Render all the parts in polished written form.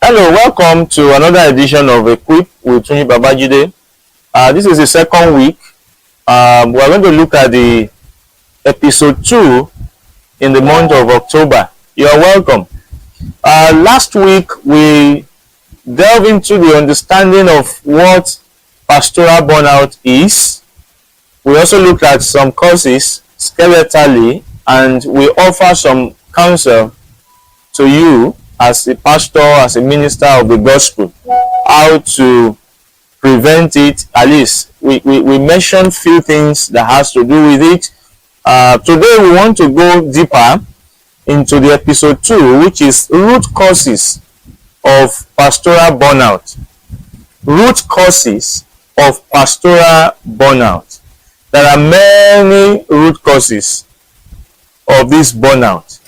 Hello, welcome to another edition of Equip with Tunji Babajide. This is the second week. We're going to look at the episode 2 in the month of October. You're welcome. Last week, we delved into the understanding of what pastoral burnout is. We also looked at some causes skeletally, and we offer some counsel to you as a pastor, as a minister of the gospel, how to prevent it. At least we mentioned few things that has to do with it. Today we want to go deeper into the episode 2, which is root causes of pastoral burnout. Root causes of pastoral burnout. There are many root causes of this burnout.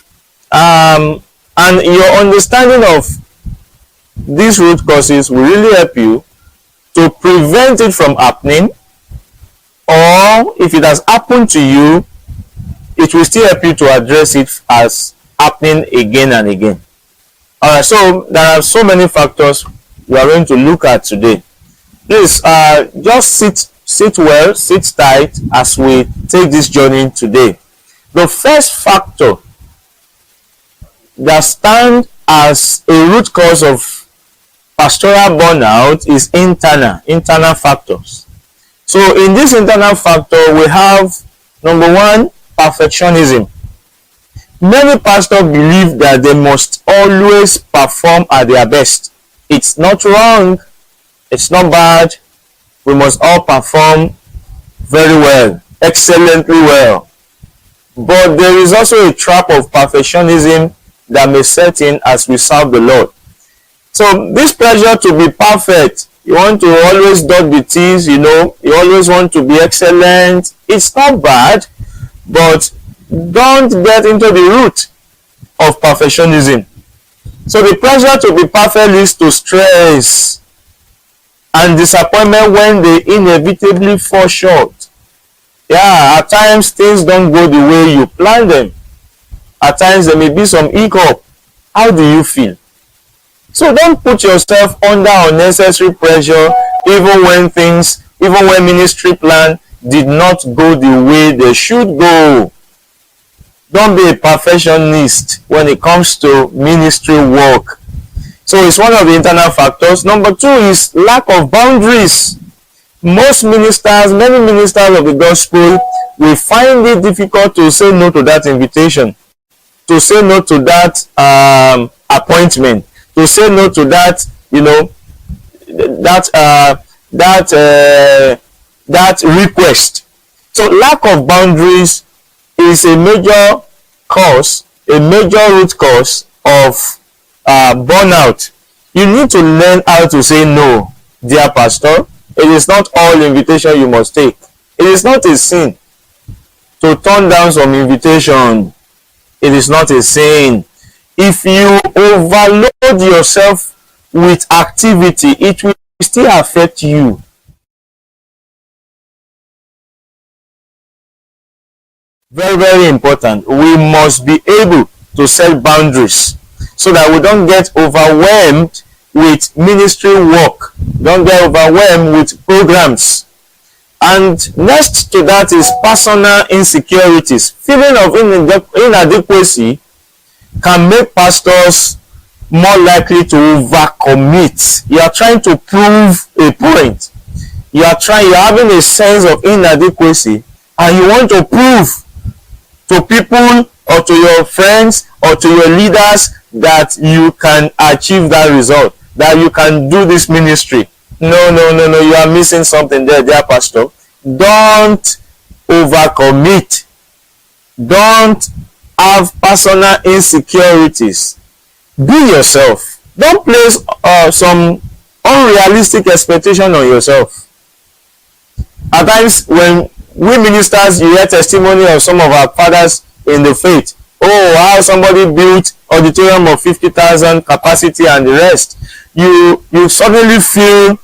And your understanding of these root causes will really help you to prevent it from happening, or if it has happened to you, it will still help you to address it as happening again and again. Alright, so there are so many factors we are going to look at today. Please just sit well, sit tight as we take this journey today. The first factor that stands as a root cause of pastoral burnout is internal factors. So in this internal factor, we have number one, perfectionism. Many pastors believe that they must always perform at their best. It's not wrong, it's not bad. We must all perform very well, excellently well. But there is also a trap of perfectionism that may set in as we serve the Lord. So this pressure to be perfect, you want to always dot the T's, you always want to be excellent. It's not bad, but don't get into the root of perfectionism. So the pressure to be perfect leads to stress and disappointment when they inevitably fall short. Yeah, at times things don't go the way you plan them. At times there may be some hiccup. How do you feel? So don't put yourself under unnecessary pressure even when ministry plan did not go the way they should go. Don't be a perfectionist when it comes to ministry work. So it's one of the internal factors. Number 2 is lack of boundaries. Many ministers of the gospel will find it difficult to say no to that invitation, to say no to that appointment, to say no to that, that request. So lack of boundaries is a major root cause of burnout. You need to learn how to say no, dear pastor. It is not all invitation you must take. It is not a sin to turn down some invitation. It is not a sin. If you overload yourself with activity, it will still affect you. Very, very important. We must be able to set boundaries so that we don't get overwhelmed with ministry work, don't get overwhelmed with programs. And next to that is personal insecurities. Feeling of inadequacy can make pastors more likely to overcommit. You are trying to prove a point. You're having a sense of inadequacy, and you want to prove to people or to your friends or to your leaders that you can achieve that result, that you can do this ministry. No, you are missing something there, dear pastor. Don't overcommit. Don't have personal insecurities. Be yourself. Don't place some unrealistic expectation on yourself. At times when we ministers, you hear testimony of some of our fathers in the faith. Oh, how somebody built auditorium of 50,000 capacity and the rest. You suddenly feel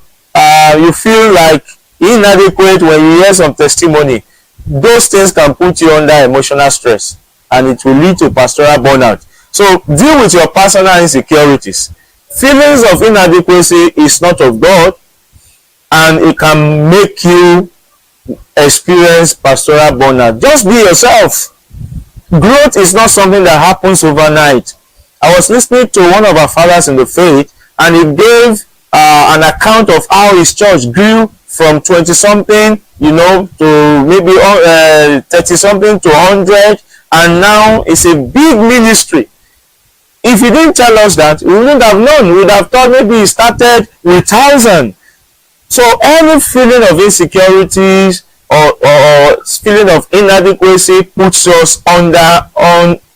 like inadequate when you hear some testimony. Those things can put you under emotional stress, and it will lead to pastoral burnout. So deal with your personal insecurities. Feelings of inadequacy is not of God, and it can make you experience pastoral burnout. Just be yourself. Growth is not something that happens overnight. I was listening to one of our fathers in the faith, and he gave an account of how his church grew from 20 something, to maybe 30 something to 100, and now it's a big ministry. If he didn't tell us that, we wouldn't have known. We would have thought maybe he started with 1,000. So any feeling of insecurities or feeling of inadequacy puts us under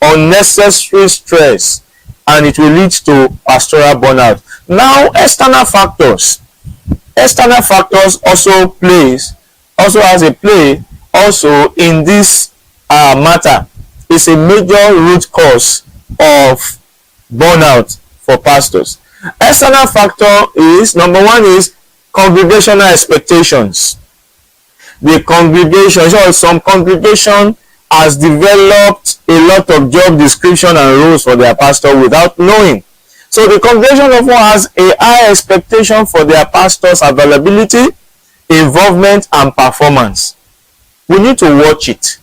unnecessary stress, and it will lead to pastoral burnout. Now, external factors also has a play also in this matter. It's a major root cause of burnout for pastors. External factor is, number one, is congregational expectations. Some congregation has developed a lot of job description and rules for their pastor without knowing. So the congregation often has a high expectation for their pastor's availability, involvement, and performance. We need to watch it.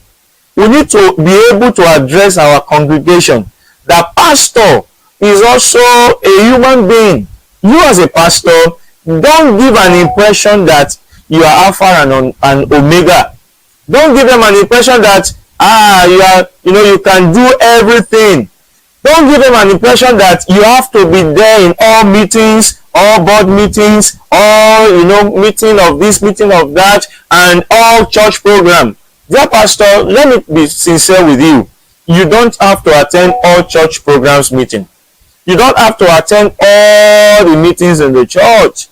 We need to be able to address our congregation. The pastor is also a human being. You as a pastor, don't give an impression that you are Alpha and Omega. Don't give them an impression that you can do everything. Don't give them an impression that you have to be there in all meetings, all board meetings, all meeting of this, meeting of that, and all church program. Dear pastor, let me be sincere with you. You don't have to attend all church programs meeting. You don't have to attend all the meetings in the church.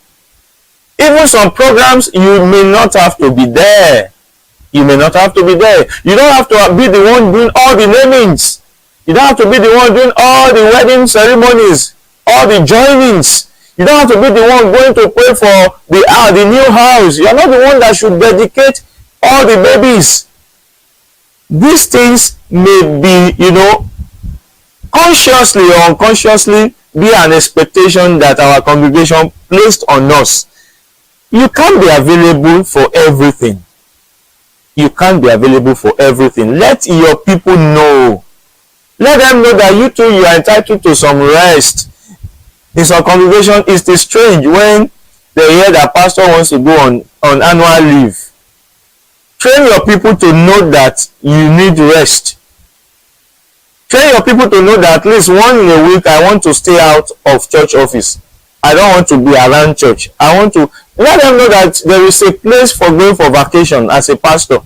Even some programs, you may not have to be there. You may not have to be there. You don't have to be the one doing all the namings. You don't have to be the one doing all the wedding ceremonies, all the joinings. You don't have to be the one going to pray for the new house. You're not the one that should dedicate all the babies. These things may be, consciously or unconsciously be an expectation that our congregation placed on us. You can't be available for everything. You can't be available for everything. Let your people know. Let them know that you too, you are entitled to some rest. In some congregation, it's strange when they hear that pastor wants to go on annual leave. Train your people to know that you need rest. Train your people to know that at least once in a week, I want to stay out of church office. I don't want to be around church. I want to let them know that there is a place for going for vacation as a pastor.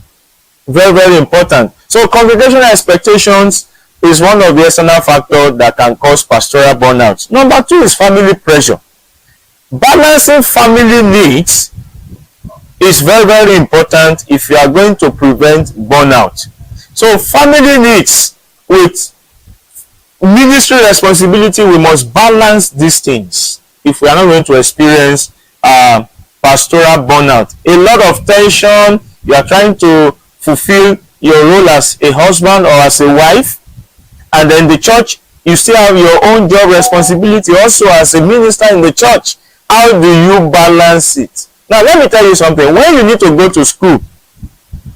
Very, very important. So congregational expectations is one of the external factors that can cause pastoral burnout. Number two is family pressure. Balancing family needs is very, very important if you are going to prevent burnout. So family needs with ministry responsibility, we must balance these things if we are not going to experience pastoral burnout. A lot of tension. You are trying to fulfill your role as a husband or as a wife, and then the church, you still have your own job responsibility also as a minister in the church. How do you balance it? Now let me tell you something. When you need to go to school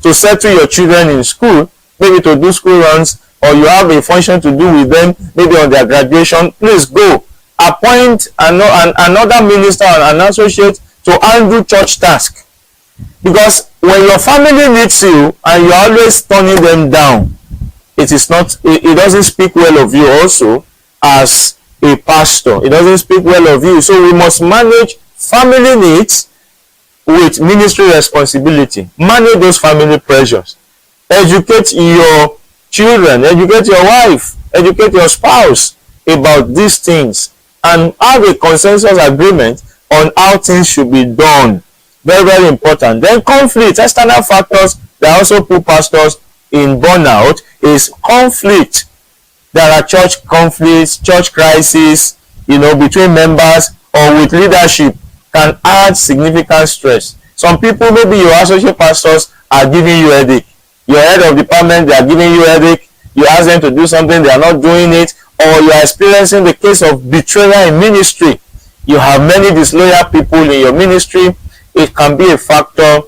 to settle your children in school, maybe to do school runs, or you have a function to do with them, maybe on their graduation, please go. Appoint another minister or an associate to handle church task. Because when your family needs you and you're always turning them down, it doesn't speak well of you also as a pastor. It doesn't speak well of you. So we must manage family needs with ministry responsibility. Manage those family pressures. Educate your children, educate your wife, educate your spouse about these things, and have a consensus agreement on how things should be done. Very, very important. Then conflict, external factors that also put pastors in burnout is conflict. There are church conflicts, church crises, between members or with leadership can add significant stress. Some people, maybe your associate pastors, are giving you headache. Your head of department, they are giving you headache. You ask them to do something, they are not doing it. or you are experiencing the case of betrayal in ministry, you have many disloyal people in your ministry, it can be a factor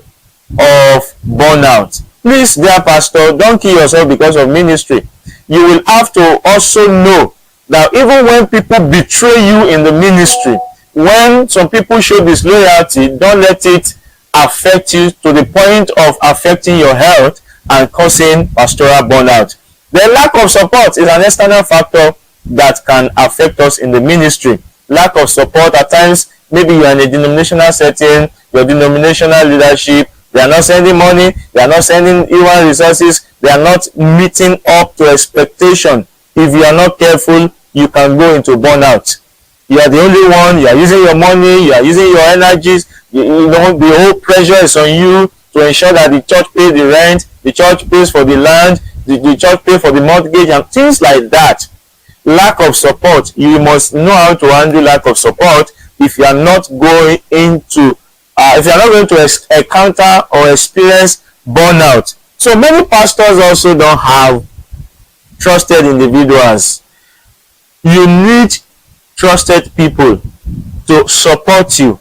of burnout. Please, dear pastor, don't kill yourself because of ministry. You will have to also know that even when people betray you in the ministry, when some people show disloyalty, don't let it affect you to the point of affecting your health and causing pastoral burnout. The lack of support is an external factor that can affect us in the ministry. Lack of support at times, maybe you are in a denominational setting, your denominational leadership, they are not sending money, they are not sending human resources, they are not meeting up to expectation. If you are not careful, you can go into burnout. You are the only one, you are using your money, you are using your energies, you know, the whole pressure is on you to ensure that the church pays the rent, the church pays for the land, the church pays for the mortgage and things like that. Lack of support, you must know how to handle lack of support if you are not going into if you are not going to encounter or experience burnout. So many pastors also don't have trusted individuals. You need trusted people to support you.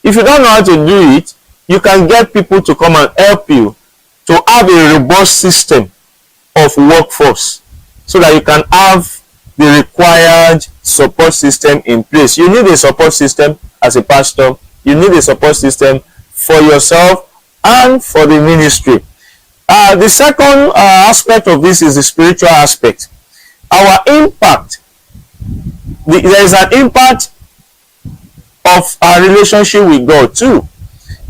If you don't know how to do it, you can get people to come and help you to have a robust system of workforce so that you can have the required support system in place. You need a support system as a pastor. You need a support system for yourself and for the ministry. The second aspect of this is the spiritual aspect. Our impact. There is an impact of our relationship with God too.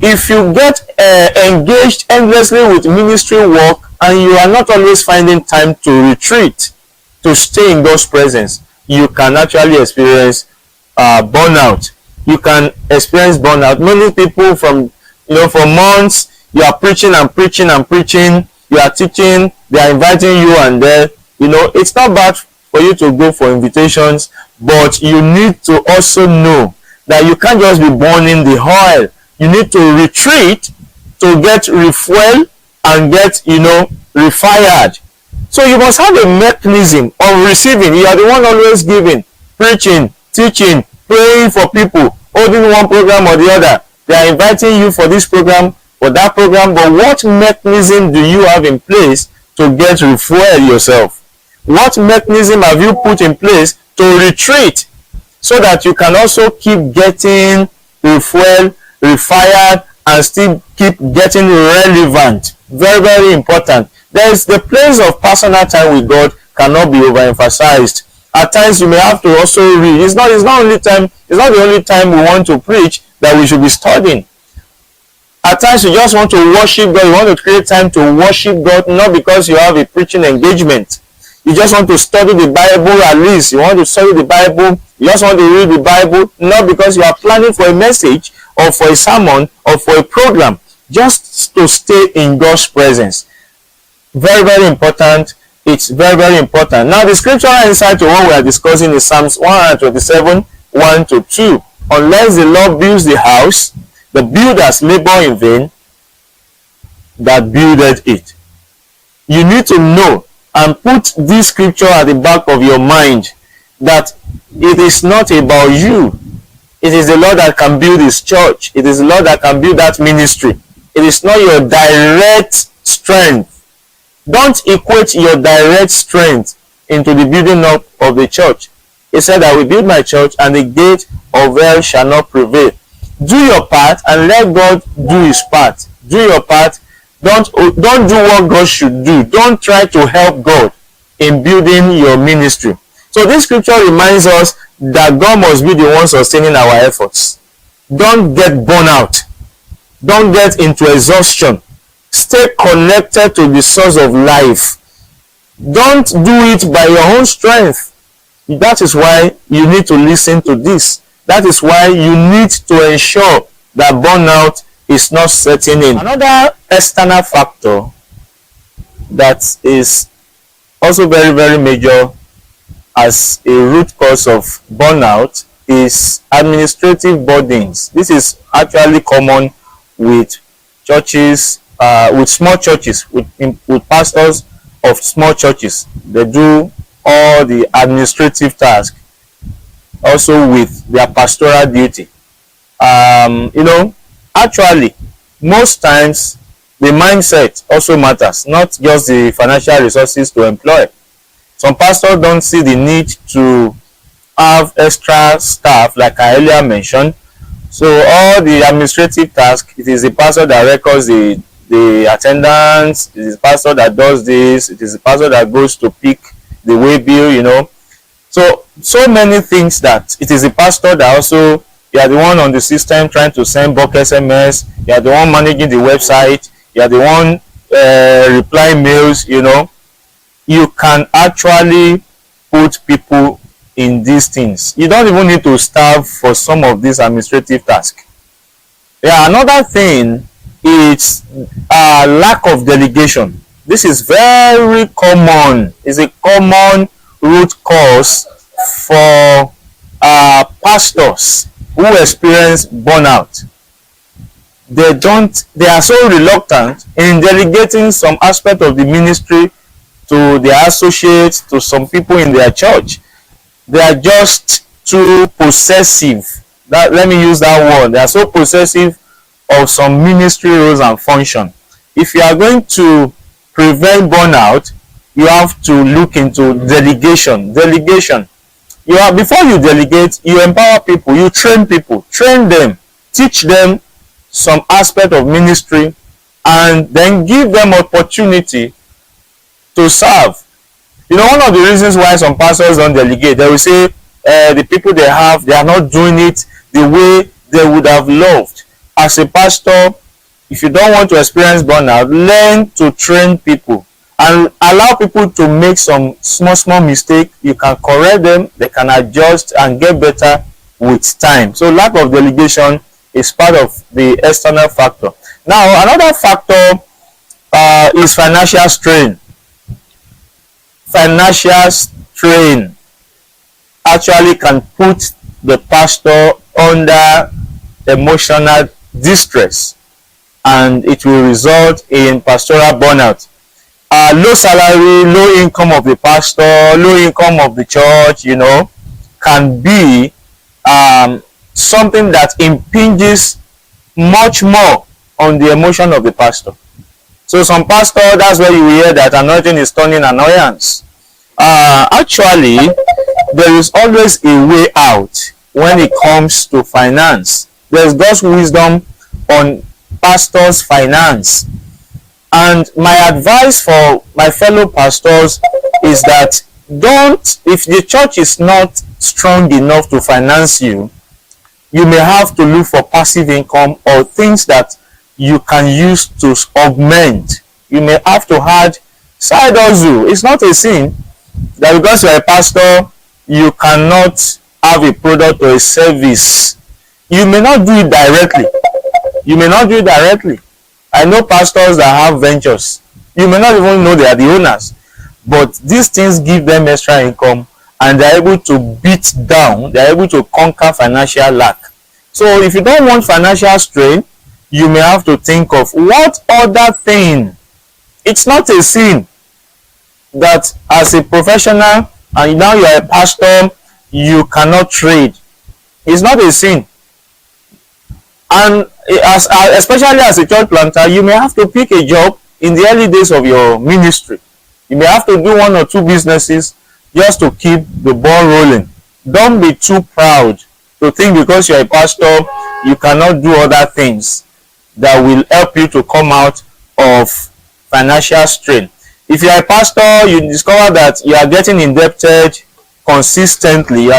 If you get engaged endlessly with ministry work and you are not always finding time to retreat, to stay in God's presence, you can actually experience burnout. You can experience burnout. Many people for months, you are preaching and preaching and preaching, you are teaching, they are inviting you and there. It's not bad for you to go for invitations, but you need to also know that you can't just be burning the oil. You need to retreat to get refuel and get, refired. So you must have a mechanism of receiving. You are the one always giving, preaching, teaching, praying for people, holding one program or the other. They are inviting you for this program, for that program, but what mechanism do you have in place to get refuel yourself? What mechanism have you put in place to retreat so that you can also keep getting refuel, refired, and still keep getting relevant? Very, very important. There's the place of personal time with God cannot be overemphasized. At times you may have to also read. It's not the only time we want to preach that we should be studying. At times you just want to worship God. You want to create time to worship God, not because you have a preaching engagement. You just want to study the Bible at least. You want to study the Bible. You just want to read the Bible, not because you are planning for a message or for a sermon or for a program. Just to stay in God's presence. Very, very important. It's very, very important. Now, the scriptural insight to what we are discussing is Psalms 127, 1-2. Unless the Lord builds the house, the builders labor in vain that builded it. You need to know and put this scripture at the back of your mind that it is not about you. It is the Lord that can build his church. It is the Lord that can build that ministry. It is not your direct strength. Don't equate your direct strength into the building up of the church. He said, I will build my church and the gate of hell shall not prevail. Do your part and let God do his part. Do your part. Don't do what God should do. Don't try to help God in building your ministry. So this scripture reminds us that God must be the one sustaining our efforts. Don't get burnout. Don't get into exhaustion. Stay connected to the source of life. Don't do it by your own strength. That is why you need to listen to this. That is why you need to ensure that burnout is not setting in. Another external factor that is also very, very major as a root cause of burnout is administrative burdens. This is actually common with churches, with small churches, with pastors of small churches. They do all the administrative tasks also with their pastoral duty. Actually, most times the mindset also matters, not just the financial resources to employ. Some pastors don't see the need to have extra staff, like I earlier mentioned. So all the administrative tasks, it is the pastor that records the attendance, it is the pastor that does this, it is the pastor that goes to pick the way bill. So many things that it is the pastor that also, you are the one on the system trying to send bulk SMS, you are the one managing the website, you are the one replying mails. You can actually put people in these things. You don't even need to starve for some of these administrative tasks. Another thing is lack of delegation. This is very common. It's a common root cause for pastors who experience burnout. They are so reluctant in delegating some aspect of the ministry to their associates, to some people in their church. They are just too possessive. Let me use that word. They are so possessive of some ministry roles and function. If you are going to prevent burnout, you have to look into delegation. Before you delegate, you empower people, you train people, train them, teach them some aspect of ministry, and then give them opportunity to serve. One of the reasons why some pastors don't delegate, they will say the people they are not doing it the way they would have loved. As a pastor, if you don't want to experience burnout, learn to train people and allow people to make some small mistakes. You can correct them, they can adjust and get better with time. So lack of delegation is part of the external factor. Now, another factor is financial strain. Financial strain actually can put the pastor under emotional distress, and it will result in pastoral burnout. Low salary, low income of the pastor, low income of the church, can be something that impinges much more on the emotion of the pastor. So some pastor, that's where you hear that anointing is turning annoyance. Actually, there is always a way out when it comes to finance. There's God's wisdom on pastors' finance. And my advice for my fellow pastors is that if the church is not strong enough to finance you, you may have to look for passive income or things that you can use to augment. You may have to add side hustle. It's not a sin that because you're a pastor, you cannot have a product or a service. You may not do it directly. I know pastors that have ventures. You may not even know they are the owners. But these things give them extra income, and they're able to they're able to conquer financial lack. So if you don't want financial strain, you may have to think of what other thing. It's not a sin that as a professional and now you're a pastor, you cannot trade. It's not a sin. And especially as a church planter, you may have to pick a job in the early days of your ministry. You may have to do 1 or 2 businesses just to keep the ball rolling. Don't be too proud to think because you're a pastor, you cannot do other things that will help you to come out of financial strain. If you're a pastor, you discover that you are getting indebted consistently,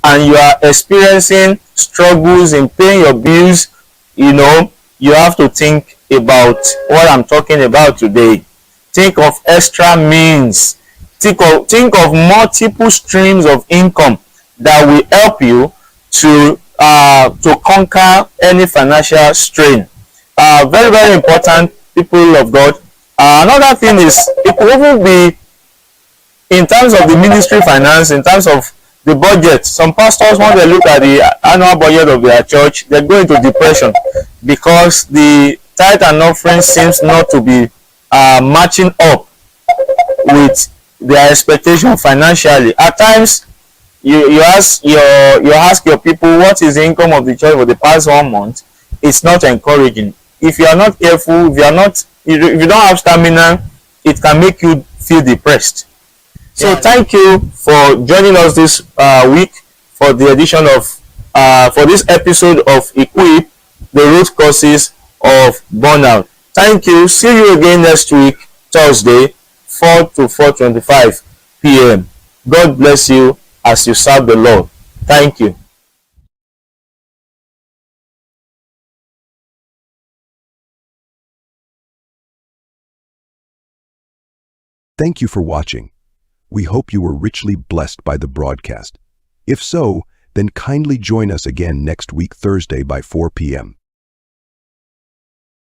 and you are experiencing struggles in paying your bills, you have to think about what I'm talking about today. Think of extra means. Think of multiple streams of income that will help you to conquer any financial strain. Very, very important, people of God. Another thing is, it will even be in terms of the ministry finance, in terms of the budget. Some pastors, when they look at the annual budget of their church, they go into depression because the tithe and offering seems not to be matching up with their expectation financially. At times, you ask your people what is the income of the church for the past 1 month. It's not encouraging. If you are not careful, if you don't have stamina, it can make you feel depressed. So thank you for joining us this week for the edition of for this episode of Equip, the root causes of burnout. Thank you. See you again next week, Thursday, 4 to 4:25 p.m. God bless you as you serve the Lord. Thank you. Thank you for watching. We hope you were richly blessed by the broadcast. If so, then kindly join us again next week Thursday by 4 p.m.